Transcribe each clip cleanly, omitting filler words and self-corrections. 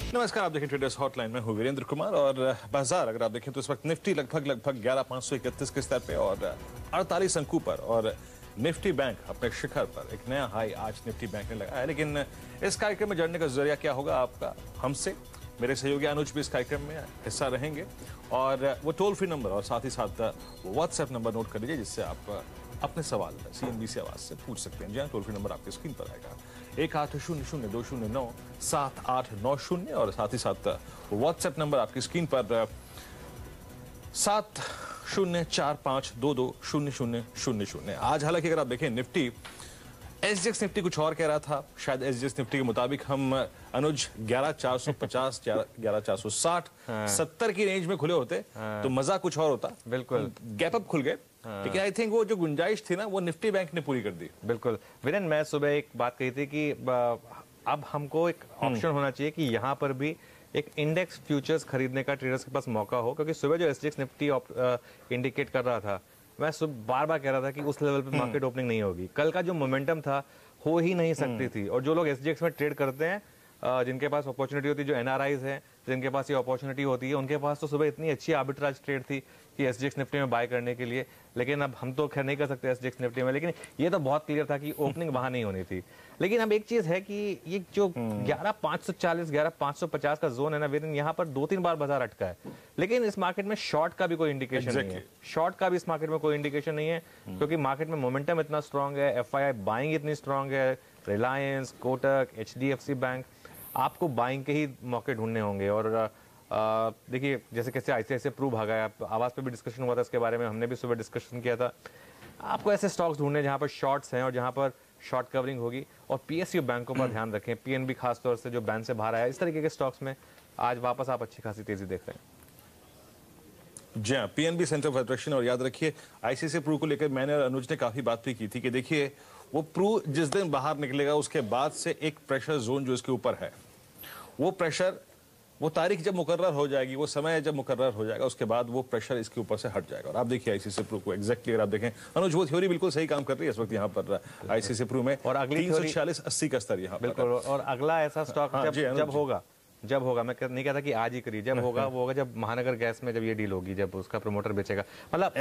नमस्कार, आप देखें ट्रेडर्स हॉटलाइन में हूँ वीरेंद्र कुमार। और बाजार अगर आप देखें तो इस वक्त निफ्टी लगभग 11,531 के स्तर पे और 48 अंकों पर, और निफ्टी बैंक अपने शिखर पर। एक नया हाई आज निफ्टी बैंक ने लगाया है। लेकिन इस कार्यक्रम में जुड़ने का जरिया क्या होगा आपका हमसे? मेरे सहयोगी अनुज भी इस कार्यक्रम में हिस्सा रहेंगे, और वो टोल फ्री नंबर और साथ ही साथ व्हाट्सएप नंबर नोट कर लीजिए, जिससे आप अपने सवाल CNBC आवाज से पूछ सकते हैं। जी टोल फ्री नंबर आपकी स्क्रीन पर आएगा 1800-209-7890, और साथ ही साथ व्हाट्सएप नंबर आपकी स्क्रीन पर 7045220000। आज हालांकि अगर आप देखें निफ्टी, SGX निफ्टी कुछ और कह रहा था। शायद SGX निफ्टी के मुताबिक हम अनुज 11,450 11,460 70 की रेंज में खुले होते तो मजा कुछ और होता। बिल्कुल गैप अप खुल गए, लेकिन आई थिंक वो जो गुंजाइश थी ना, वो निफ्टी बैंक ने पूरी कर दी। बिल्कुल वीरेंद्र, मैं सुबह एक बात कही थी कि अब हमको एक ऑप्शन होना चाहिए कि यहाँ पर भी एक इंडेक्स फ्यूचर्स खरीदने का ट्रेडर्स के पास मौका हो, क्योंकि सुबह जो SGX निफ्टी इंडिकेट कर रहा था, मैं सुबह बार बार कह रहा था कि उस लेवल पे मार्केट ओपनिंग नहीं होगी। कल का जो मोमेंटम था हो ही नहीं सकती थी। और जो लोग SGX में ट्रेड करते हैं, जिनके पास अपॉर्चुनिटी होती है, जो NRIs हैं जिनके पास ये अपॉर्चुनिटी होती है, उनके पास तो सुबह इतनी अच्छी आर्बिट्राज ट्रेड थी कि SGX निफ्टी में बाय करने के लिए। लेकिन अब हम तो खैर नहीं कर सकते SGX निफ्टी में, लेकिन ये तो बहुत क्लियर था कि ओपनिंग वहां नहीं होनी थी। लेकिन अब एक चीज है कि ये जो 11,540 11,550 का जोन है ना वीरेंद्र, यहाँ पर 2-3 बार बाजार अटका है, लेकिन इस मार्केट में शॉर्ट का भी कोई इंडिकेशन नहीं है। शॉर्ट का भी इस मार्केट में कोई इंडिकेशन नहीं है, क्योंकि मार्केट में मोमेंटम इतना स्ट्रांग है, FII बाइंग इतनी स्ट्रांग है, रिलायंस, कोटक, HDFC बैंक, आपको बाइंग के ही मौके ढूंढने होंगे। और देखिए जैसे कैसे ICICI प्रू भागा है, आवाज पे भी डिस्कशन हुआ था इसके बारे में, हमने भी सुबह डिस्कशन किया था। आपको ऐसे स्टॉक्स ढूंढने जहां पर शॉर्ट्स हैं और जहां पर शॉर्ट कवरिंग होगी, और PSU बैंकों पर ध्यान रखें। PNB खासतौर से जो बैंक से बाहर आया, इस तरीके के स्टॉक्स में आज वापस आप अच्छी खासी तेजी देख रहे हैं। जी हाँ, PNB सेंटर ऑफ अट्रैक्शन। और याद रखिए ICICI प्रू को लेकर मैंने और अनुज ने काफी बात भी की थी कि देखिए वो प्रू जिस दिन बाहर निकलेगा, उसके बाद से एक प्रेशर जोन जो इसके ऊपर है, वो प्रेशर, वो तारीख जब मुकर्रर हो जाएगी, वो समय जब मुकर्रर हो जाएगा, उसके बाद वो प्रेशर इसके ऊपर से हट जाएगा। और आप देखिए ICICI प्रू को एग्जैक्टली अगर आप देखें अनुज, वो थ्योरी बिल्कुल सही काम कर रही है इस वक्त यहाँ पर ICICI प्रू में। और अगली 340-80 का स्तर यहाँ बिल्कुल। और अगला ऐसा स्टॉक जब होगा, मैं नहीं कहता कि आज ही करिए, जब होगा वो होगा जब महानगर गैस में जब ये डील होगी, जब उसका प्रमोटर बेचेगा। मतलब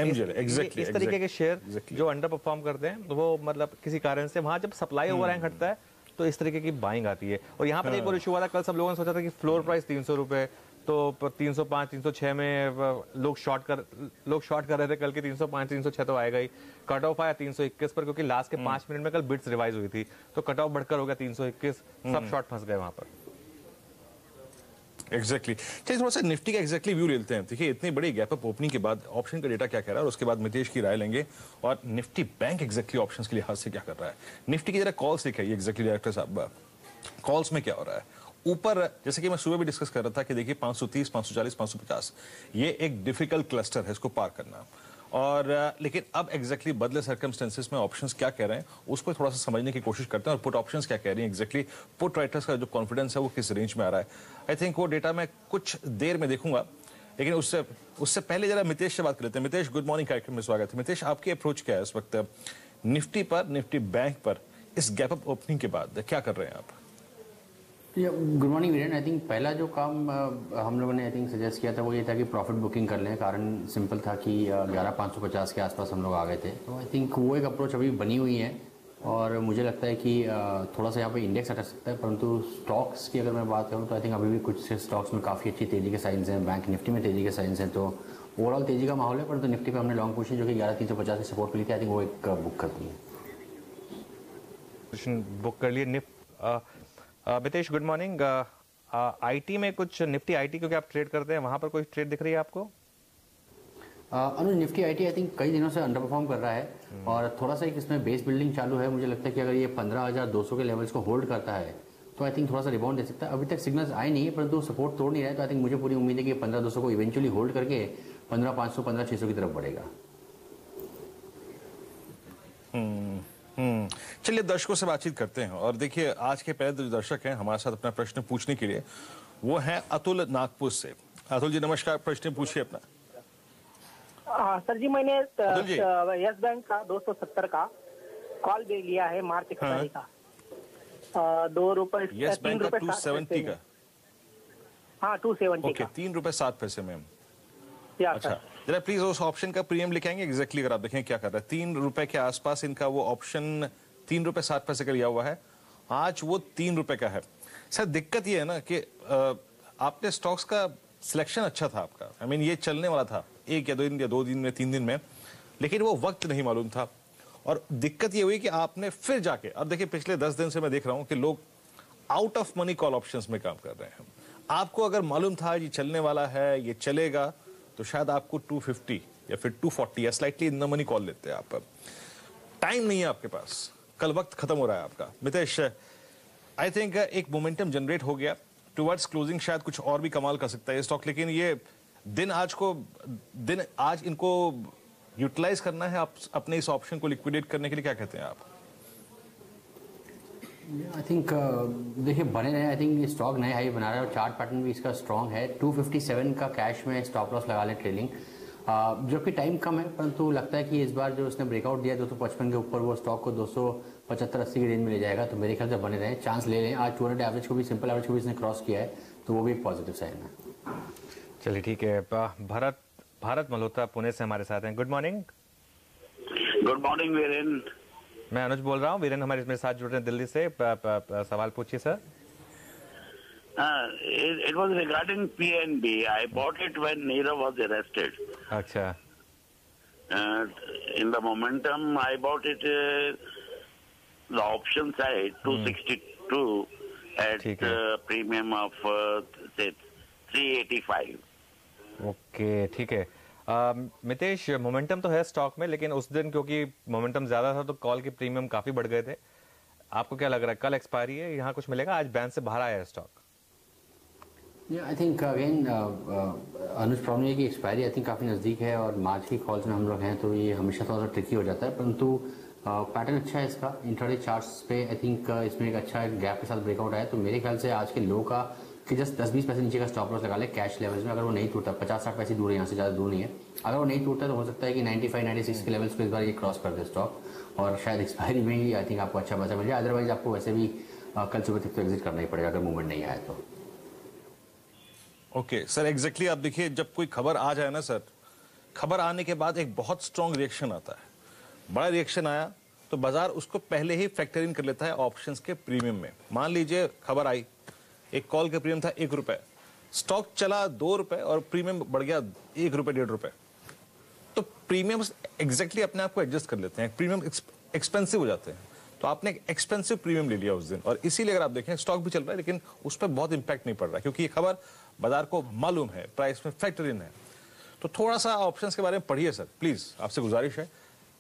इस तरीके के शेयर जो अंडर परफॉर्म करते हैं, वो मतलब किसी कारण से वहां जब सप्लाई ओवरहैंग हटता है तो इस तरीके की बाइंग आती है। और यहाँ पर एक और इशू हुआ था, कल सब लोगों ने सोचा था कि फ्लोर प्राइस 300 रुपए, तो 305 306 में लोग शॉर्ट कर रहे थे कल के। 305 306 तो आएगा ही। कट ऑफ आया 321 पर, क्योंकि लास्ट के 5 मिनट में कल बिड्स रिवाइज हुई थी, तो कट ऑफ बढ़कर हो गया 321। सब शॉर्ट फंस गए वहां पर। एग्जैक्टली। चलिए थोड़ा सा निफ्टी का एग्जैक्टली व्यू लेते हैं। देखिए इतनी बड़ी गैप अप ओपनिंग के बाद ऑप्शन का डेटा क्या कह रहा है, और उसके बाद मितेश की राय लेंगे, और निफ्टी बैंक एग्जैक्टली ऑप्शंस के लिहाज से क्या कर रहा है। निफ्टी की जरा कॉल्स दिखाइए एग्जैक्टली डायरेक्टर साहब, कॉल्स में क्या हो रहा है ऊपर। जैसे कि मैं सुबह भी डिस्कस कर रहा था कि देखिए 530, 540, 550 ये एक डिफिकल्ट क्लस्टर है इसको पार करना। और लेकिन अब एग्जैक्टली बदले सर्कमस्टेंसेस में ऑप्शंस क्या कह रहे हैं उसको थोड़ा सा समझने की कोशिश करते हैं, और पुट ऑप्शंस क्या कह रही हैं एग्जैक्टली। पुट राइटर्स का जो कॉन्फिडेंस है वो किस रेंज में आ रहा है, आई थिंक वो डेटा मैं कुछ देर में देखूंगा। लेकिन उससे पहले जरा मितेश से बात कर लेते हैं। मितेश, गुड मॉर्निंग, कार्यक्रम में स्वागत है। मितेश, आपकी अप्रोच क्या है इस वक्त निफ्टी पर, निफ्टी बैंक पर इस गैप अप ओपनिंग के बाद क्या कर रहे हैं आप? Good morning Viren. I think पहला जो काम हम लोगों ने आई थिंक सजेस्ट किया था वो ये था कि प्रॉफिट बुकिंग कर लें। कारण सिंपल था कि 11,550 के आसपास हम लोग आ गए थे, तो आई थिंक वो एक अप्रोच अभी बनी हुई है। और मुझे लगता है कि थोड़ा सा यहाँ पे इंडेक्स अटक सकता है, परंतु स्टॉक्स की अगर मैं बात करूँ तो आई थिंक अभी भी कुछ स्टॉक्स में काफ़ी अच्छी तेज़ी के साइंस हैं। बैंक निफ्टी में तेज़ी के साइंस हैं, तो ओवरऑल तेज़ी का माहौल है। परंतु निफ्टी पर हमने लॉन्ग पोजीशन जो कि 11,350 की सपोर्ट मिली थी, आई थिंक वो एक बुक कर दी है, बुक कर लिए। Mitesh, good morning. IT में कुछ निफ्टी IT क्योंकि आप ट्रेड करते हैं, वहां पर कोई ट्रेड दिख रही है आपको? अनुज, निफ्टी IT आई थिंक कई दिनों से अंडर परफॉर्म कर रहा है, और थोड़ा सा एक इसमें बेस बिल्डिंग चालू है। मुझे लगता है कि अगर ये 15,200 के लेवल्स को होल्ड करता है तो आई थिंक थोड़ा सा रिबाउंड दे सकता है। अभी तक सिग्नल्स आए नहीं है, परंतु सपोर्ट तोड़ नहीं रहा है, तो आई थिंक मुझे पूरी उम्मीद है कि 15,200 को इवेंचुअली होल्ड करके 15,500 15,600 की तरफ बढ़ेगा। चलिए दर्शकों से बातचीत करते हैं। और देखिए आज के पहले जो दर्शक हैं हमारे साथ अपना प्रश्न पूछने के लिए, वो है अतुल नागपुर से। अतुल जी नमस्कार, प्रश्न पूछिए अपना। सर जी, मैंने यस बैंक का 270 का कॉल भी लिया है मार्च 1 तारीख का। 2 रुपए, यस बैंक का 270 का हाँ 270 ओके, का। 3 रुपए 7 पैसे में। या अच्छा, सर। जरा प्लीज उस ऑप्शन का प्रीमियम लिखाएंगे एग्जैक्टली, अगर आप देखें क्या कर रहा है। 3 रुपए के आसपास इनका वो ऑप्शन 3 रुपए 7 पैसे का लिया हुआ है, आज वो 3 रुपए का है। सर दिक्कत ये है ना कि आपने स्टॉक्स का सिलेक्शन अच्छा था आपका, आई मीन ये चलने वाला था 1 या 2 दिन या 2 दिन में 3 दिन में, लेकिन वो वक्त नहीं मालूम था। और दिक्कत ये हुई कि आपने फिर जाके, अब देखिए पिछले 10 दिन से मैं देख रहा हूं कि लोग out of money call options में काम कर रहे हैं। आपको अगर मालूम था ये चलने वाला है, ये चलेगा, तो शायद आपको 250 या फिर 240 या slightly in the money call लेते हैं आप। टाइम नहीं है आपके पास, कल वक्त खत्म हो रहा है आपका। मितेश, आई थिंक एक मोमेंटम जनरेट हो गया टुवर्ड्स क्लोजिंग, शायद कुछ और भी कमाल कर सकता है ये स्टॉक, लेकिन ये दिन आज इनको यूटिलाइज करना है आप अपने इस ऑप्शन को लिक्विडेट करने के लिए, क्या कहते हैं आप? आई थिंक देखिए बने रहे, आई थिंक ये स्टॉक नए हाई बना रहा है और चार्ट पैटर्न भी इसका स्ट्रांग है। 257 का कैश में स्टॉप लॉस लगा लें ट्रेलिंग, जबकि टाइम कम है, परंतु लगता है कि इस बार जो उसने ब्रेकआउट दिया 255 के ऊपर, वो स्टॉक को 275-80 की रेंज में ले जाएगा। तो मेरे ख्याल से बने रहे, चांस ले लें। आज 200 एवरेज को भी, सिंपल एवरेज को भी इसने क्रॉस किया है, तो वो भी एक पॉजिटिव साइन है। चलिए ठीक है। भारत मल्होत्रा पुणे से हमारे साथ हैं। Good morning. Good morning Viren. मैं अनुज बोल रहा हूँ। वीरेन हमारे मेरे साथ जुड़ रहे हैं दिल्ली से। सवाल पूछिए sir. It was regarding PNB. I bought it when Nirav was arrested. अच्छा। In the momentum, I bought it the option side 262 at premium of say 385. Okay ठीक है। मितेश, मोमेंटम तो है स्टॉक में, लेकिन उस दिन क्योंकि मोमेंटम ज्यादा था तो कॉल के प्रीमियम काफी बढ़ गए थे। आपको क्या लग रहा है, कल एक्सपायरी है, यहाँ कुछ मिलेगा? आज बैंक से बाहर आया है stock. I think again Anuj problem ये कि एक्सपायरी आई थिंक काफ़ी नज़दीक है और मार्च की कॉल्स में हम लोग हैं, तो ये हमेशा थोड़ा सा ट्रिकी हो जाता है, परंतु पैटर्न अच्छा है इसका। इंट्राडे चार्ट्स पे आई थिंक इसमें एक अच्छा गैप के साथ ब्रेकआउट आया, तो मेरे ख्याल से आज के लो का कि जस्ट 10-20 पैसे नीचे का स्टॉप लॉस लगा ले कैश लेवल्स में। अगर वो नहीं टूटता, 50-60 पैसे दूर है यहाँ से, ज़्यादा दूर नहीं है, अगर वो नहीं टूटता तो हो सकता है कि 95-96 के लेवल्स को इस बार ये क्रॉस कर दे स्टॉक, और शायद एक्सपायरी में ही आई थिंक आपको अच्छा पैसा मिल जाए। अदरवाइज आपको वैसे भी कल सुबह तक तो एग्जिट करना ही पड़ेगा अगर मूवमेंट नहीं आया तो। ओके सर, एग्जैक्टली आप देखिए, जब कोई खबर आ जाए ना सर, खबर आने के बाद एक बहुत स्ट्रॉन्ग रिएक्शन आता है। बड़ा रिएक्शन आया तो बाजार उसको पहले ही फैक्टर इन कर लेता है ऑप्शंस के प्रीमियम में। मान लीजिए खबर आई, एक कॉल का प्रीमियम था 1 रुपए, स्टॉक चला 2 रुपए और प्रीमियम बढ़ गया 1 रुपए 1.5 रुपए, तो प्रीमियम्स एग्जैक्टली अपने आप को एडजस्ट कर लेते हैं, प्रीमियम एक्सपेंसिव हो जाते हैं। तो आपने एक एक्सपेंसिव प्रीमियम ले लिया उस दिन, और इसीलिए अगर आप देखें स्टॉक भी चल रहा है लेकिन उस पर बहुत इंपैक्ट नहीं पड़ रहा है, क्योंकि ये खबर बाजार को मालूम है, प्राइस में फैक्टर इन है। तो थोड़ा सा ऑप्शंस के बारे में पढ़िए सर प्लीज, आपसे गुजारिश है।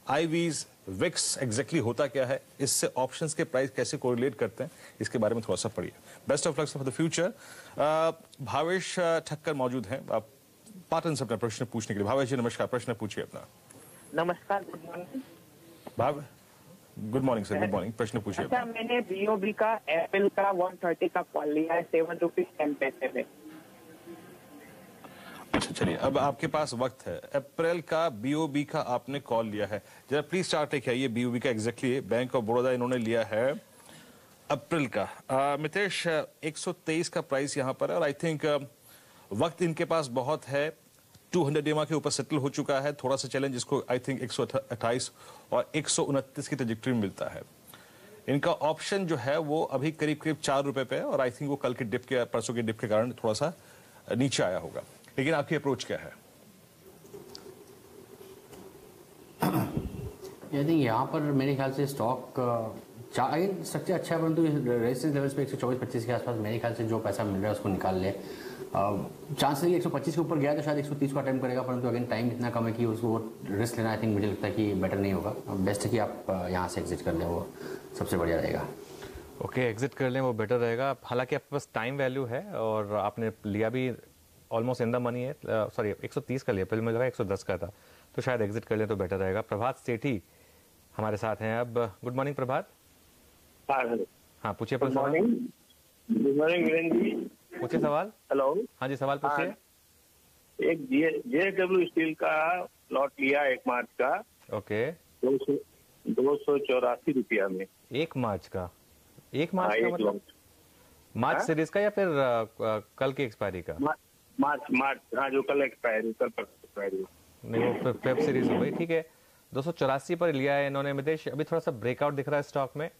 आईवीज, विक्स एग्जैक्टली होता क्या है, इससे ऑप्शंस के प्राइस कैसे कोरिलेट करते हैं, इसके बारे में थोड़ा सा पढ़िए। Best of luck for the future. Bhavesh Thakkar मौजूद हैं, आप पाटन से अपना प्रश्न पूछने के लिए। भावेश जी नमस्कार, प्रश्न पूछिए अपना। नमस्कार, good morning. Good morning sir, good morning, प्रश्न पूछिए। अच्छा, मैंने बीओबी का एप्पल का 130 का कॉल लिया है 7 रुपीज 10 पैसे में। अच्छा चलिए, अब आपके पास वक्त है। अप्रैल का बीओबी का आपने कॉल लिया है, जरा प्लीज चार्ट लेके आइए बीओबी का। एग्जैक्टली बैंक ऑफ बड़ौदा इन्होंने लिया है अप्रैल का। मितेश, 123 का प्राइस यहाँ पर है, और आई थिंक वक्त इनके पास बहुत है। 200 EMA के ऊपर सेटल हो चुका है, थोड़ा सा चैलेंज इसको आई थिंक 128 और 129 की ट्रैजेक्टरी में मिलता है। इनका ऑप्शन जो है वो अभी करीब करीब 4 रुपए पे है, और आई थिंक वो कल के डिप के, परसों के डिप के कारण थोड़ा सा नीचे आया होगा। लेकिन आपकी अप्रोच क्या है? आई थिंक यहाँ पर मेरे ख्याल से स्टॉक स्ट्रक्चर अच्छा है, परंतु रेजिस्टेंस लेवल्स पे 124-25 के आसपास मेरे ख्याल से जो पैसा मिल रहा है उसको निकाल ले। चांस है कि 125 के ऊपर गया तो शायद 130 को अटेम्प्ट करेगा, परंतु अगेन टाइम इतना कम है कि उसको रिस्क लेना आई थिंक मुझे लगता है कि बेटर नहीं होगा। बेस्ट है कि आप यहाँ से एग्जिट कर लें, वो सबसे बढ़िया रहेगा। ओके, एग्जिट कर लें, वो बेटर रहेगा। हालांकि आपके पास टाइम वैल्यू है और आपने लिया भी ऑलमोस्ट इन द मनी है। सॉरी, 130 का लिया, पहले मुझे लगा 110 का था, तो शायद एग्जिट कर लें तो बेटर रहेगा। प्रभात सेठी हमारे साथ हैं अब। गुड मॉर्निंग प्रभात। हाँ पूछिए अपना सवाल। गुड मॉर्निंग वीरेन जी, पूछिए सवाल। हेलो। हाँ जी, सवाल पूछिए। एक JSW स्टील का लॉट लिया 1 मार्च का। ओके। 284 रुपया में। 1 मार्च का? 1 मार्च का मतलब मार्च सीरीज का या फिर कल की एक्सपायरी का? मार्च हाँ, जो कल एक्सपायरी, कल एक्सपायरी नहीं, वो फिर फेब सीरीज हो गई। ठीक है, 284 पर लिया है इन्होंने। मितेश, अभी थोड़ा सा ब्रेकआउट दिख रहा है स्टॉक में,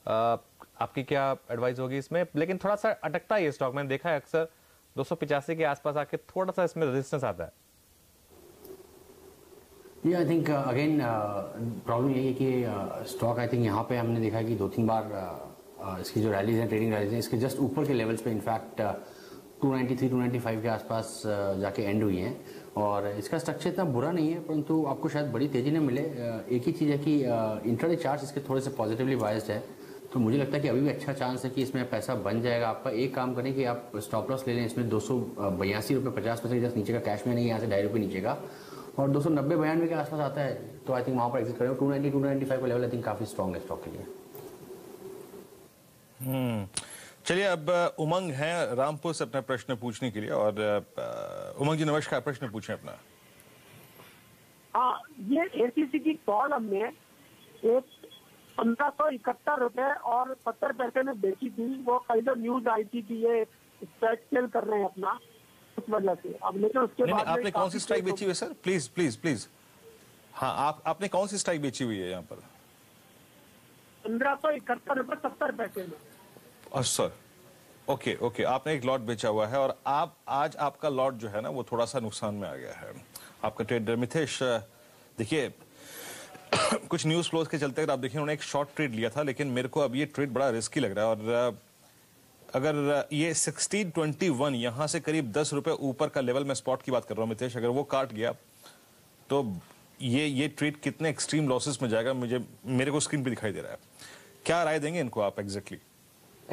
आपकी क्या एडवाइस होगी इसमें? लेकिन थोड़ा सा अटकता है ये स्टॉक, मैंने देखा है अक्सर 285 के आसपास आके थोड़ा सा इसमें रेजिस्टेंस आता है। ये आई थिंक अगेन प्रॉब्लम यही है कि स्टॉक आई थिंक यहाँ पे हमने देखा है कि 2-3 बार इसकी जो रैलीज हैं, ट्रेडिंग रैलीज हैं, इसके जस्ट ऊपर के लेवल्स पे इनफैक्ट 293-295 के आसपास जाके एंड हुई हैं। और इसका स्ट्रक्चर इतना बुरा नहीं है, परंतु आपको शायद बड़ी तेजी न मिले। एक ही चीज़ है कि इंट्राडे चार्ट्स इसके थोड़े से पॉजिटिवली बायस्ड है, तो मुझे लगता है कि अभी भी अच्छा चांस है कि इसमें पैसा बन जाएगा आपका। एक काम करें कि आप स्टॉप लॉस ले लें इसमें 282 रुपये 50 पैसे जस्ट नीचे का कैश में नहीं, यहाँ से 2.5 रुपये नीचे का, और 290-92 के आसपास आता है तो आई थिंक वहाँ पर एग्जिट करें। 290-295 का लेवल आई थिंक काफ़ी स्ट्रॉन्ग है स्टॉक के लिए। चलिए, अब उमंग है रामपुर से अपना प्रश्न पूछने के लिए। और उमंग जी नमस्कार, प्रश्न पूछें अपना। हाँ, ये एसीसी की कॉल हमने एक 1571 रुपए और 70 पैसे में बेची थी। वो कल जो न्यूज आई थी कि ये स्ट्राइक सेल कर रहे हैं अपना, उस वजह से। अब लेकिन उसके बाद आपने कौन सी स्ट्राइक बेची हुई है सर? Please please please. हाँ, आपने कौन सी स्ट्राइक बेची हुई है यहाँ पर? 1571 रुपए 70 पैसे में। सर ओके ओके, आपने एक लॉट बेचा हुआ है और आज आपका लॉट जो है ना वो थोड़ा सा नुकसान में आ गया है, आपका ट्रेड। मितेश देखिए, कुछ न्यूज फ्लोज के चलते अगर आप देखिए, उन्होंने एक शॉर्ट ट्रेड लिया था, लेकिन मेरे को अब ये ट्रेड बड़ा रिस्की लग रहा है। और अगर ये 1621 यहां से करीब 10 रुपए ऊपर का लेवल, मैं स्पॉट की बात कर रहा हूं मितेश, अगर वो काट गया तो ये ट्रेड कितने एक्सट्रीम लॉसेस में जाएगा मेरे को स्क्रीन पे दिखाई दे रहा है। क्या राय देंगे इनको आप एग्जैक्टली?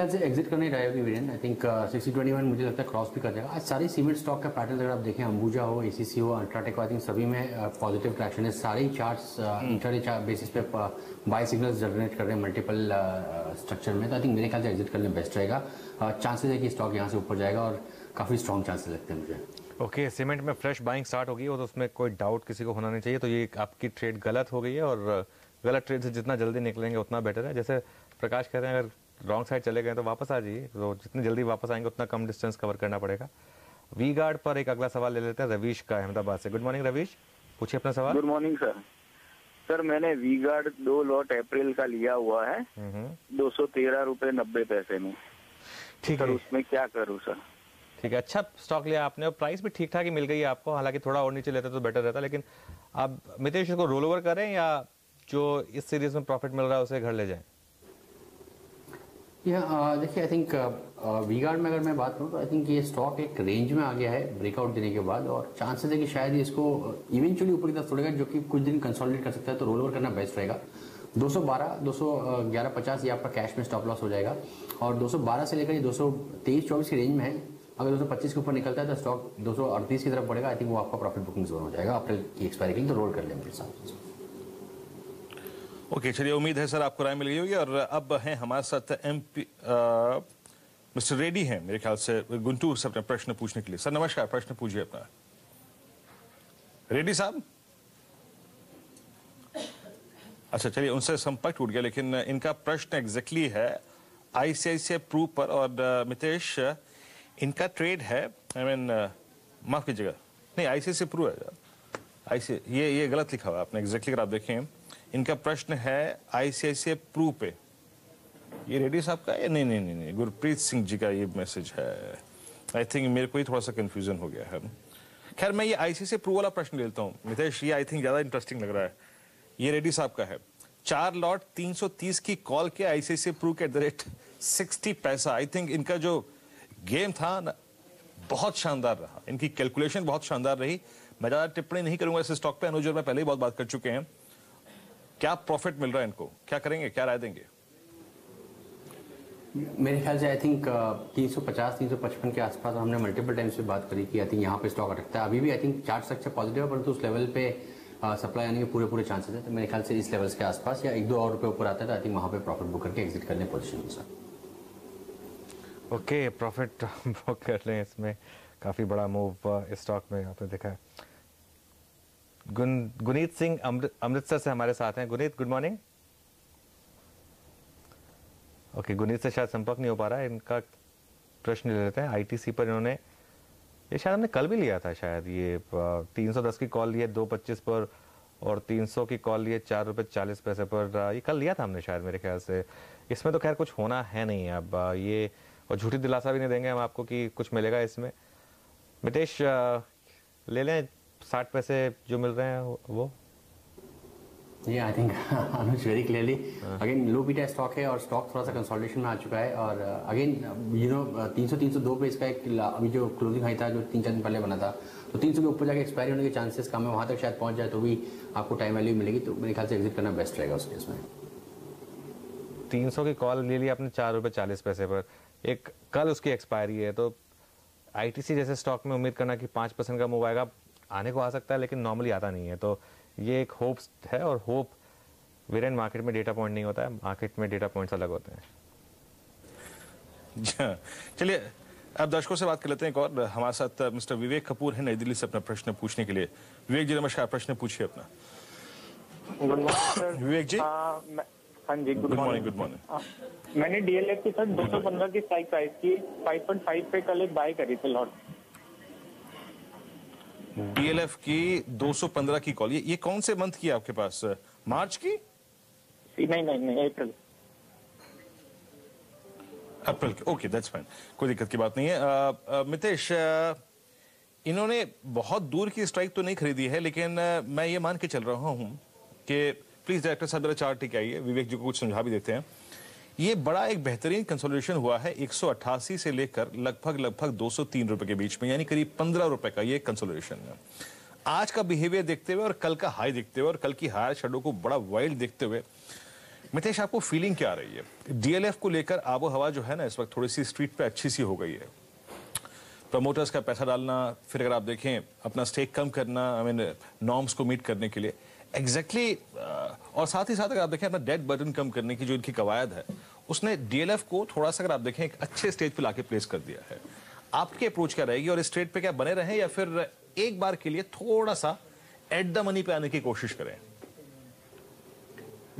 से एग्जिट करने रहे होगी वीरेन। आई थिंक 6021 मुझे लगता है क्रॉस भी कर जाएगा। आज सारी सीमेंट स्टॉक का पैटर्न अगर आप देखें, अंबुजा हो, एसीसी हो, अल्ट्राटेक हो, आई थिंक सभी में पॉजिटिव ट्रैक्शन है। सारे चार्ट्स इंट्राडे बेसिस पे बाय सिग्नल्स जनरेट कर रहे हैं मल्टीपल स्ट्रक्चर में। तो आई थिंक मेरे ख्याल से एग्जिट करने बेस्ट रहेगा। चांसेस है कि स्टॉक यहाँ से ऊपर जाएगा और काफ़ी स्ट्रॉन्ग चांसेस लगते हैं मुझे। ओके, सीमेंट में फ्रेश बाइंग स्टार्ट होगी और तो उसमें कोई डाउट किसी को होना नहीं चाहिए। तो ये आपकी ट्रेड गलत हो गई है, और गलत ट्रेड से जितना जल्दी निकलेंगे उतना बेटर है। जैसे प्रकाश कहते हैं, अगर रॉन्ग साइड चले गए तो वापस आ जाइए, तो जितनी जल्दी वापस आएंगे उतना कम डिस्टेंस कवर करना पड़ेगा। वी गार्ड पर एक अगला सवाल ले लेते हैं रवीश का, अहमदाबाद से। गुड मॉर्निंग रवीश, पूछिए अपना सवाल। Good morning sir. सर मैंने वी गार्ड 2 लॉट अप्रैल का लिया हुआ है 213 रुपए 90 पैसे में। ठीक है, उसमें क्या करूँ सर? ठीक है, अच्छा स्टॉक लिया आपने और प्राइस भी ठीक ठाक ही मिल गई है आपको। हालांकि थोड़ा और नीचे लेते तो बेटर रहता, लेकिन आप मितेश इसको रोल ओवर करें या जो इस सीरीज में प्रॉफिट मिल रहा है उसे घर ले जाएं? देखिए, आई थिंक वी गार्ड में अगर मैं बात करूँ तो आई थिंक ये स्टॉक एक रेंज में आ गया है ब्रेकआउट देने के बाद, और चांसेस है कि शायद इसको इवेंचुअली ऊपर की तरफ छोड़ेगा, जो कि कुछ दिन कंसोलिडेट कर सकता है। तो रोल ओवर करना बेस्ट रहेगा। 212, 211.50 ये आपका कैश में स्टॉप लॉस हो जाएगा, और 212 से लेकर 223-24 की रेंज में है। अगर 225 के ऊपर निकलता है तो स्टॉक 238 की तरफ बढ़ेगा। आई थिंक वो आपका प्रॉफिट बुकिंग जोन हो जाएगा अप्रैल की एक्सपायरी के लिए। तो रोल कर लें मेरे साथ। ओके, चलिए, उम्मीद है सर आपको राय मिल गई होगी। और अब हैं हमारे साथ MP मिस्टर रेड्डी हैं मेरे ख्याल से गुंटूर से अपना प्रश्न पूछने के लिए। सर नमस्कार, प्रश्न पूछिए अपना। रेड्डी साहब, अच्छा चलिए, उनसे संपर्क टूट गया, लेकिन इनका प्रश्न एग्जैक्टली है ICICI प्रू पर। और मितेश, इनका ट्रेड है, आई मीन माफ कीजिएगा, नहीं ICICI प्रू है, ये गलत लिखा हुआ है आपने एग्जैक्टली। अगर आप देखें, इनका प्रश्न है ICICI प्रू पे। ये रेड्डी साहब का है? नहीं, गुरप्रीत सिंह जी का ये मैसेज है। आई थिंक मेरे को ही थोड़ा सा कंफ्यूजन हो गया है। खैर, मैं ये ICICI प्रू वाला प्रश्न लेता हूँ मितेश, ये आई थिंक ज्यादा इंटरेस्टिंग लग रहा है। ये रेड्डी साहब का है, 4 लॉट 330 की कॉल के ICICI प्रू के @60 पैसा। आई थिंक इनका जो गेम था ना, बहुत शानदार रहा, इनकी कैलकुलेशन बहुत शानदार रही। मैं ज्यादा टिप्पणी नहीं करूंगा इस स्टॉक पे, अनुज और मैं पहले ही बहुत बात कर चुके हैं। क्या प्रॉफिट मिल रहा है इनको, क्या करेंगे, क्या राय देंगे? मेरे ख्याल से आई थिंक 350-355 के आसपास हमने मल्टीपल टाइम्स पे बात करी कि आई थिंक यहाँ पे स्टॉक अटकता है। अभी भी I think chart structure positive है, परंतु उस लेवल पे सप्लाई आने के पूरे चांसेस है। तो मेरे ख्याल से इस लेवल्स के आसपास या 1-2 और रुपए ऊपर आता है तो आई थिंक वहाँ पे प्रॉफिट बुक करके एग्जिट करने position sir. Okay, profit book कर रहे हैं इसमें। काफी बड़ा मूव इस स्टॉक में आपने देखा है। गुनीत सिंह अमृतसर से हमारे साथ हैं। Guneet, good morning. Okay, Guneet से शायद संपर्क नहीं हो पा रहा है, इनका प्रश्न ले लेते हैं। आईटीसी पर इन्होंने, ये शायद हमने कल भी लिया था शायद, ये 310 की कॉल लिए 2.25 पर और 300 की कॉल लिए 4 रुपये 40 पैसे पर। ये कल लिया था हमने शायद मेरे ख्याल से। इसमें तो खैर कुछ होना है नहीं अब ये, और झूठी दिलासा भी नहीं देंगे हम आपको कि कुछ मिलेगा इसमें। मितेश ले लें 60 पैसे जो मिल रहे हैं वो। Yeah, I think Anuj very clearly. Again, low beta stock है और स्टॉक थोड़ा सा कंसोलिडेशन में आ चुका है और अगेन 300-302 पे इसका एक अभी जो क्लोजिंग हाई था जो 3-4 दिन पहले बना था, तो 300 के ऊपर जाके एक्सपायरी होने के चांसेस कम है। वहाँ तक शायद पहुँच जाए तो भी आपको टाइम वैल्यू मिलेगी, तो मेरे ख्याल से एग्जिट करना बेस्ट रहेगा उस केस में। 300 की कॉल ले ली आपने 4 रुपये 40 पैसे पर, एक कल उसकी एक्सपायरी है, तो आईटीसी जैसे स्टॉक में उम्मीद करना कि 5% का मूव आएगा, आने को आ सकता है लेकिन नॉर्मली आता नहीं है। तो ये एक होप है और होप वीरेन मार्केट में डेटा पॉइंट नहीं होता है, मार्केट में डेटा पॉइंट्स अलग होते हैं। चलिए अब दर्शकों से बात कर लेते हैं। एक और हमारे साथ मिस्टर विवेक कपूर है नई दिल्ली से अपना प्रश्न पूछने के लिए। विवेक जी नमस्कार, प्रश्न पूछिए अपना। गुड मॉर्निंग विवेक जी। हाँ जी, गुड मॉर्निंग। Good morning. मैंने डीएलएफ की सर 215 की स्ट्राइक प्राइस की 5.5 पे कल एक बाय करी थी लॉट। डीएलएफ की 215 की कॉल, ये कौन से मंथ की है आपके पास? मार्च की? नहीं, अप्रैल। अप्रैल की, ओके दैट्स फाइन, कोई दिक्कत की बात नहीं है। मितेश, इन्होंने बहुत दूर की स्ट्राइक तो नहीं खरीदी है, लेकिन मैं ये मान के चल रहा हूं कि प्लीज डायरेक्टर साहब मेरा चार्ट टिक आइए, विवेक जी को कुछ समझा भी देते हैं। ये बड़ा एक बेहतरीन कंसोलिडेशन हुआ है 188 से लेकर लगभग 203 रुपए के बीच में, यानी करीब 15 रुपए का ये कंसोलिडेशन है। आज का बिहेवियर देखते हुए और कल का हाई देखते हुए और कल की हायर शेडो को बड़ा वाइल्ड देखते हुए, मितेश आपको फीलिंग क्या आ रही है? डीएलएफ को लेकर आबो हवा जो है ना इस वक्त थोड़ी सी स्ट्रीट पे अच्छी सी हो गई है। प्रमोटर्स का पैसा डालना, फिर अगर आप देखें अपना स्टेक कम करना, आई मीन नॉर्म्स को मीट करने के लिए एग्जैक्टली और साथ ही साथ अगर आप देखें अपना डेट बर्डन कम करने की जो इनकी कवायद है, उसने डीएलएफ को थोड़ा सा अगर आप देखें एक अच्छे स्टेज पे लाके प्लेस कर दिया है। आपकी अप्रोच क्या रहेगी और इस ट्रेड पे क्या बने रहें या फिर एक बार के लिए थोड़ा सा एट द मनी पे आने की कोशिश करें?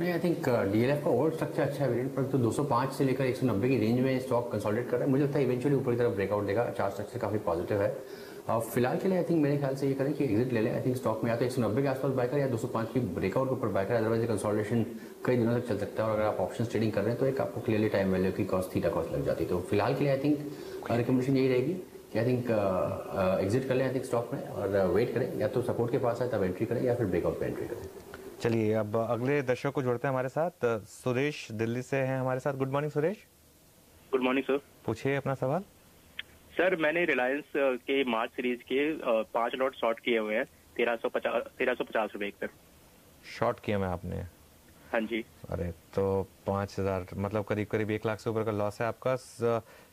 नहीं, आई थिंक डीएलएफ का ओवर स्ट्रक्चर अच्छा है, पर तो 205 से लेकर 190 की रेंज में स्टॉक कंसोलिडेट कर रहा है। मुझे लगता है इवेंचुअली ऊपर की तरफ ब्रेकआउट देगा। चार्ट स्ट्रक्चर काफी पॉजिटिव है। फिलहाल के लिए आई थिंक मेरे ख्याल से ये करें कि एग्जिट ले लें। आई थिंक स्टॉक में या तो 190 के आसपास बाय करें या 205 की ब्रेकआउट के ऊपर बाय करें, अदरवाइज कंसोलिडेशन कई दिनों तक चल सकता है। और अगर आप ऑप्शन ट्रेडिंग कर रहे हैं तो एक आपको क्लियरली टाइम वैल्यू की कॉस्ट, थीटा कॉस्ट लग जाती है। तो फिलहाल के लिए आई थिंक रिकमेंडेशन यही रहेगी कि आई थिंक एग्जिट कर लें आई थिंक स्टॉक में और वेट करें, या तो सपोर्ट के पास है तब एंट्री करें या फिर ब्रेकआउट पे एंट्री करें। चलिए अब अगले दर्शक को जोड़ते हैं हमारे साथ। सुरेश दिल्ली से हैं हमारे साथ। Good morning Suresh. Good morning sir. पूछिए अपना सवाल। सर मैंने रिलायंस के मार्च सीरीज के 5 लॉट शॉर्ट किए हुए हैं 1350 रुपए एक पर। शॉर्ट किया मैं आपने? हाँ जी। अरे तो 5000 मतलब करीब 1 लाख से ऊपर का लॉस है आपका।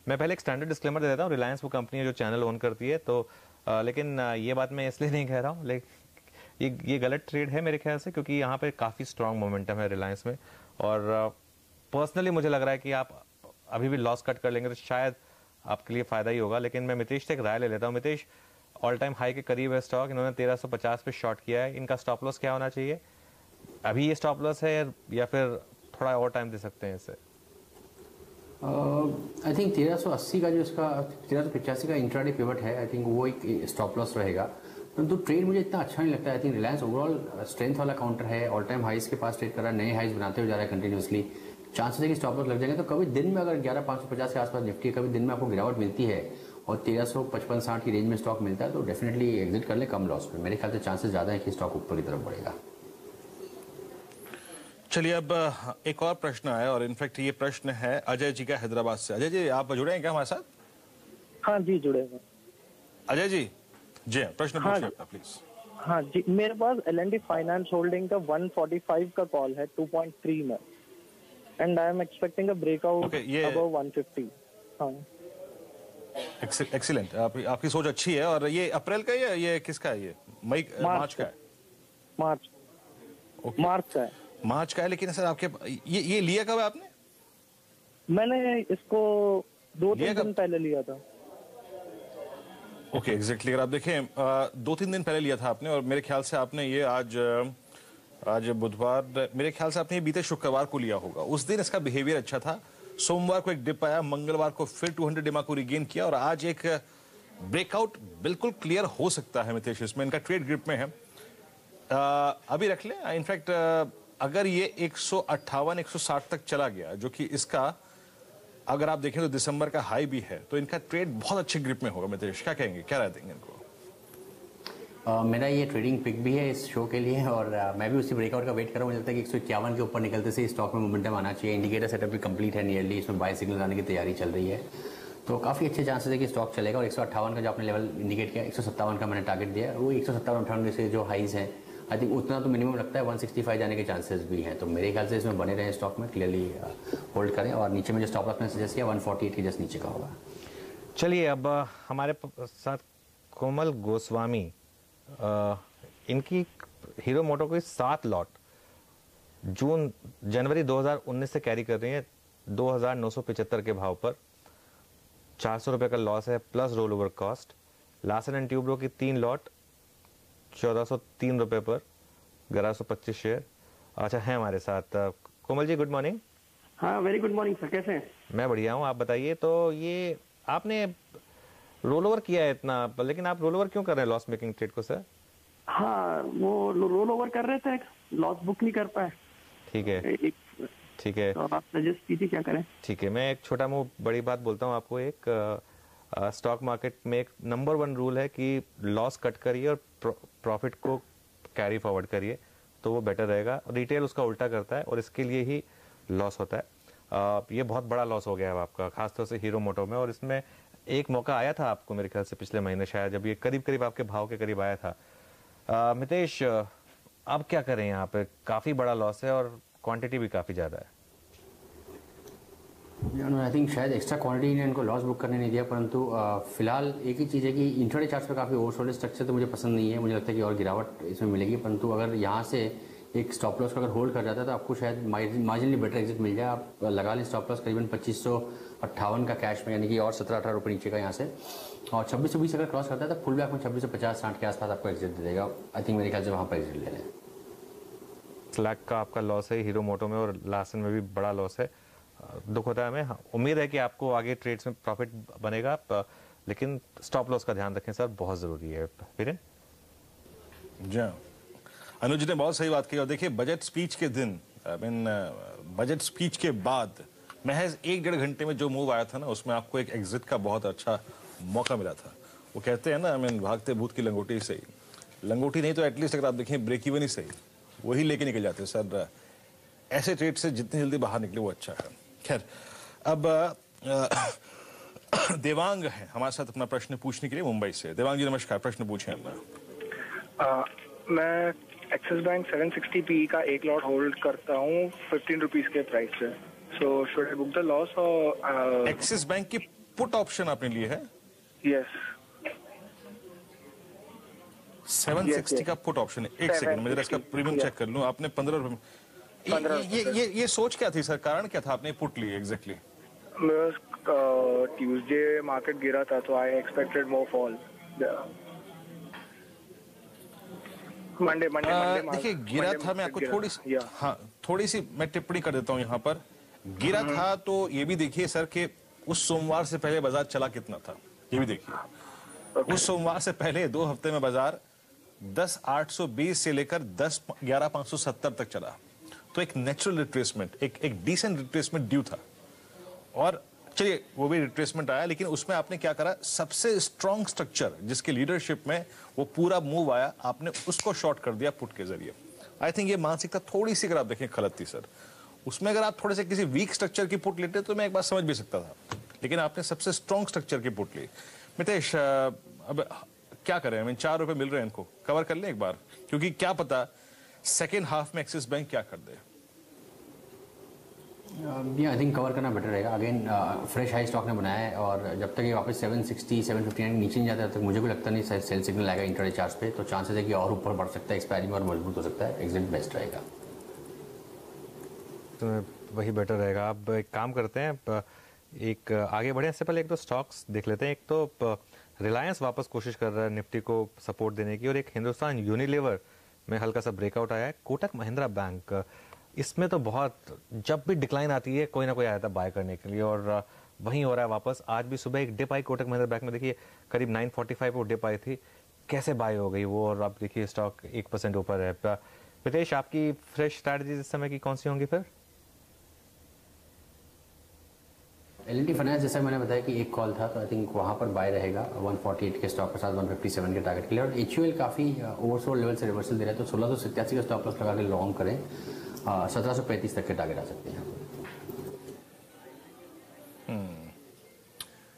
मैं पहले एक स्टैंडर्ड डिस्क्लेमर दे देता हूँ, रिलायंस वो कंपनी है जो चैनल ओन करती है, तो लेकिन ये बात मैं इसलिए नहीं कह रहा हूँ, लेकिन ये गलत ट्रेड है मेरे ख्याल से, क्योंकि यहाँ पे काफ़ी स्ट्रांग मोमेंटम है रिलायंस में। और पर्सनली मुझे लग रहा है कि आप अभी भी लॉस कट कर लेंगे तो शायद आपके लिए फायदा ही होगा। लेकिन मैं मितेश से एक राय ले लेता हूँ। मितेश, ऑल टाइम हाई के करीब है स्टॉक, इन्होंने 1350 पे शॉर्ट किया है, इनका स्टॉप लॉस क्या होना चाहिए? अभी ये स्टॉप लॉस है या फिर थोड़ा और टाइम दे सकते हैं इसे? आई थिंक 1380 का जो इसका 1385 का इंट्राडे पिवट है, आई थिंक वो एक स्टॉप लॉस रहेगा। परंतु ट्रेड मुझे इतना अच्छा नहीं लगता। I think Reliance overall strength वाला काउंटर है, ऑल टाइम हाइस के पास ट्रेड कर रहा है, नए हाइस बनाते हुए जा रहा है कंटिन्यूसली। चांसेस है कि स्टॉप लॉस लग जाएंगे। तो कभी दिन में अगर 11550 के आसपास निफ्टी, कभी दिन में आपको गिरावट मिलती है और 1355-60 की रेंज में स्टॉक मिलता है तो डेफिनेटली एग्जिट कर ले कम लॉस में। मेरे ख्याल से चांसेस ज्यादा है कि स्टॉक ऊपर की तरफ बढ़ेगा। चलिए अब एक और प्रश्न आया और इनफैक्ट ये प्रश्न है अजय जी का हैदराबाद से। अजय जी आप जुड़े हैं क्या हमारे साथ? हाँ जी, जुड़े हैं। अजय जी प्रश्न पूछिए अपना प्लीज। हाँ जी, मेरे पास L&T फाइनेंस होल्डिंग का 145 का कॉल है 2.3 में, and I am expecting a breakout above 150। हाँ एक्सीलेंट, आपकी सोच अच्छी है। और ये अप्रैल का है, ये किसका है? ये मार्च का है? मार्च का है। लेकिन सर आपके ये लिया कब है आपने? मैंने इसको 2-3 दिन पहले लिया था। ओके एग्जैक्टली, अगर आप देखें 2-3 दिन पहले लिया था आपने, और मेरे ख्याल से आपने ये आज बुधवार, मेरे ख्याल से आपने ये बीते शुक्रवार को लिया होगा। उस दिन इसका बिहेवियर अच्छा था, सोमवार को एक डिप आया, मंगलवार को फिर 200 डिमा को रिगेन किया और आज एक ब्रेकआउट बिल्कुल क्लियर हो सकता है मितेश। इसमें इनका ट्रेड ग्रिप में है, अभी रख ले। इनफैक्ट अगर ये 158-160 तक चला गया, जो कि इसका अगर आप देखें तो दिसंबर का हाई भी है, तो इनका ट्रेड बहुत अच्छे ग्रिप में होगा। मितेश क्या कहेंगे, क्या राय देंगे इनको? मेरा ये ट्रेडिंग पिक भी है इस शो के लिए और मैं भी उसी ब्रेकआउट का वेट कर रहा हूँ। मुझे लगता है कि 151 के ऊपर निकलते से स्टॉक में मोमेंटम आना चाहिए। इंडिकेटर सेटअप भी कंप्लीट है नियरली, इसमें बाय सिग्नल आने की तैयारी चल रही है, तो काफ़ी अच्छे चांसेस है कि स्टॉक चलेगा। और 158 का जो आपने लेवल इंडिकेट किया, 157 का मैंने टारगेट दिया, वो 157-58 से जो हाइज हैं आई थिंक उतना तो मिनिमम लगता है। 165 जाने के चांसेस भी हैं, तो मेरे ख्याल से इसमें बने रहे स्टॉक में, क्लियरली होल्ड करें। और नीचे में जो स्टॉप लॉस मैंने सजेस्ट किया 148 के जस्ट नीचे का होगा। चलिए अब हमारे साथ कोमल गोस्वामी, इनकी हीरो मोटो की 7 लॉट जनवरी 2019 से कैरी कर रही है 2975 के भाव पर। 400 रुपए का लॉस है plus roll over cost. Larsen and Toubro की 3 लॉट 1403 रुपए पर, 1125 शेयर। अच्छा है हमारे साथ कोमल जी, गुड मॉर्निंग। हाँ वेरी गुड मॉर्निंग सर, कैसे हैं? मैं बढ़िया हूँ, आप बताइए। तो ये आपने रोल ओवर किया है इतना, लेकिन आप रोल ओवर क्यों कर रहे हैं लॉस मेकिंग ट्रेड को सर? हाँ वो रोल ओवर कर रहे थे, लॉस बुक नहीं कर पाए। ठीक है ठीक है, तो आप सजेस्ट कीजिए क्या करें। ठीक है, मैं एक छोटा मुंह बड़ी बात बोलता हूँ आपको। एक स्टॉक मार्केट में एक नंबर 1 रूल है कि लॉस कट करिए और प्रॉफिट को कैरी फॉरवर्ड करिए, तो वो बेटर रहेगा। रिटेल उसका उल्टा करता है और इसके लिए ही लॉस होता है। ये बहुत बड़ा लॉस हो गया है आपका, खासतौर से हीरो मोटो में। और इसमें एक मौका आया था आपको मेरे ख्याल से पिछले महीने शायद, जब ये करीब करीब आपके भाव के करीब आया था। मितेश, अब क्या करें? यहाँ पे काफी बड़ा लॉस है और क्वांटिटी भी काफी ज्यादा है। आई थिंक शायद एक्स्ट्रा क्वांटिटी ने इनको लॉस बुक करने नहीं दिया, परंतु फिलहाल एक ही चीज़ है कि इंट्राडे चार्ट्स पे काफ़ी ओवरसोल्ड स्ट्रक्चर तो मुझे पसंद नहीं है। मुझे लगता है कि और गिरावट इसमें मिलेगी, परंतु अगर यहाँ से एक स्टॉप लॉस का अगर होल्ड कर जाता है तो आपको शायद मार्जिनली बेटर एग्जिट मिल जाए। आप लगा लें स्टॉप लॉस करीबन 2558 का कैश में, यानी कि और 17-18 रुपये नीचे का यहाँ से। और 2620 अगर क्रॉस करता है तो फुल बैक में 2650-60 के आसपास आपको एग्जिट दे देगा। आई थिंक मेरे ख्याल से वहाँ पर एग्जिट ले लें। स्लैक का आपका लॉस है हीरो मोटो में, और लार्सन में भी बड़ा लॉस है। दुख होता है हमें। उम्मीद है कि आपको आगे ट्रेड्स में प्रॉफिट बनेगा, लेकिन स्टॉप लॉस का ध्यान रखें सर, बहुत जरूरी है। फिर जी अनुज ने बहुत सही बात की। और देखिए बजट स्पीच के दिन, बजट स्पीच के बाद महज 1-1.5 घंटे में जो मूव आया था ना, उसमें आपको एक एग्जिट का बहुत अच्छा मौका मिला था। वो कहते हैं ना, भागते भूत की लंगोटी ही सही, लंगोटी नहीं तो एटलीस्ट अगर आप देखें ब्रेक इवन ही सही, वही लेके निकल जाते सर। ऐसे ट्रेड से जितनी जल्दी बाहर निकले वो अच्छा है। खैर, अब देवांग है हमारे साथ अपना प्रश्न पूछने के लिए मुंबई से। देवांग जी नमस्कार, प्रश्न पूछें। मैं एक्सिस बैंक 760 पी का एक लॉट होल्ड करता हूँ 15 रुपीज के प्राइस से, so should I book the loss? और एक्सिस बैंक की पुट ऑप्शन आपने लिए है? यस, 760 का पुट ऑप्शन है। एक सेकंड मैं जरा इसका प्रीमियम चेक कर लूं। आपने 15 रुपए, ये सोच क्या थी सर, कारण क्या था आपने पुट ली एग्जैक्टली? ट्यूसडे मार्केट गिरा था तो I expected more fall. Monday देखिए गिरा था, मैं आपको थोड़ी सी मैं टिप्पणी कर देता हूं यहाँ पर। गिरा था तो ये भी देखिए सर कि उस सोमवार से पहले बाजार चला कितना था, ये भी देखिए। उस सोमवार से पहले 2 हफ्ते में बाजार 10,820 से लेकर 11,570 तक चला, तो एक नेचुरल रिट्रेसमेंट, एक डिसेंट रिट्रेसमेंट ड्यू था। और चलिए वो भी रिट्रेसमेंट आया, लेकिन उसमें आपने क्या करा, सबसे स्ट्रॉन्ग स्ट्रक्चर जिसके लीडरशिप में वो पूरा मूव आया, आपने उसको शॉर्ट कर दिया पुट के जरिए। आई थिंक ये मानसिकता थोड़ी सी अगर आप देखें गलत थी सर। उसमें अगर आप थोड़े से किसी वीक स्ट्रक्चर की पुट लेते तो मैं एक बात समझ भी सकता था, लेकिन आपने सबसे स्ट्रॉन्ग स्ट्रक्चर की पुट ली। मितेश, अब क्या करें? 4 रुपए मिल रहे हैं, इनको कवर कर लें एक बार, क्योंकि क्या पता सेकेंड हाफ में एक्सिस बैंक क्या कर दे। आई थिंक कवर करना बेटर रहेगा। अगेन फ्रेश हाई स्टॉक ने बनाया है, और जब तक ये वापस 760 759 नीचे नहीं जाता तब तक मुझे को लगता नहीं सेल सिग्नल आएगा इंट्राडे चार्ट्स पे, तो चांसेस है कि और ऊपर बढ़ सकता है, एक्सपायरी में और मजबूत हो सकता है। एग्जिट बेस्ट रहेगा, तो वही बेटर रहेगा। अब एक काम करते हैं, एक आगे बढ़े इससे पहले 1-2 स्टॉक्स देख लेते हैं। एक तो रिलायंस वापस कोशिश कर रहा है निफ्टी को सपोर्ट देने की, और एक हिंदुस्तान यूनिलीवर में हल्का सा ब्रेकआउट आया है। कोटक महिंद्रा बैंक इसमें तो बहुत, जब भी डिक्लाइन आती है कोई ना कोई आ जाता है बाय करने के लिए, और वहीं हो रहा है वापस। आज भी सुबह एक डिप आई कोटक महिंद्रा बैंक में, देखिए करीब 945 वो डिप आई थी, कैसे बाय हो गई वो, और अब देखिए स्टॉक 1% ऊपर है। प्रीतेश, आपकी फ्रेश स्ट्रैटेजी इस समय की कौन सी होंगी फिर? L&T फाइनेंस, जैसा मैंने बताया कि एक कॉल था, तो आई थिंक वहाँ पर बाय रहेगा 148 के स्टॉप के साथ 157 के टारगेट के लिए। और HUL काफ़ी ओवरसोल्ड लेवल से रिवर्सल दे रहा है, तो 1687 का स्टॉप लॉस लगा के लॉन्ग करें, 1735 तक के टारगेट आ सकते हैं।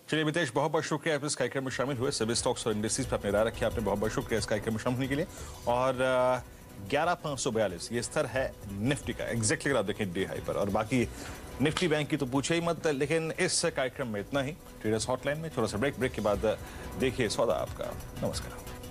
चलिए मितेश, बहुत बहुत शुक्रिया आप इस कार्यक्रम में शामिल हुए। सभी स्टॉक्स और इंडस्ट्रीज पर अपनी राय रखी आपने, बहुत बहुत शुक्रिया इस कार्यक्रम में शामिल होने के लिए। और 11542 ये स्तर है निफ्टी का एग्जैक्टली, अगर आप देखें डे हाई पर। और बाकी निफ्टी बैंक की तो पूछे ही मत, लेकिन इस कार्यक्रम में इतना ही। ट्रेडर्स हॉटलाइन में थोड़ा सा ब्रेक के बाद देखिए सौदा आपका। नमस्कार।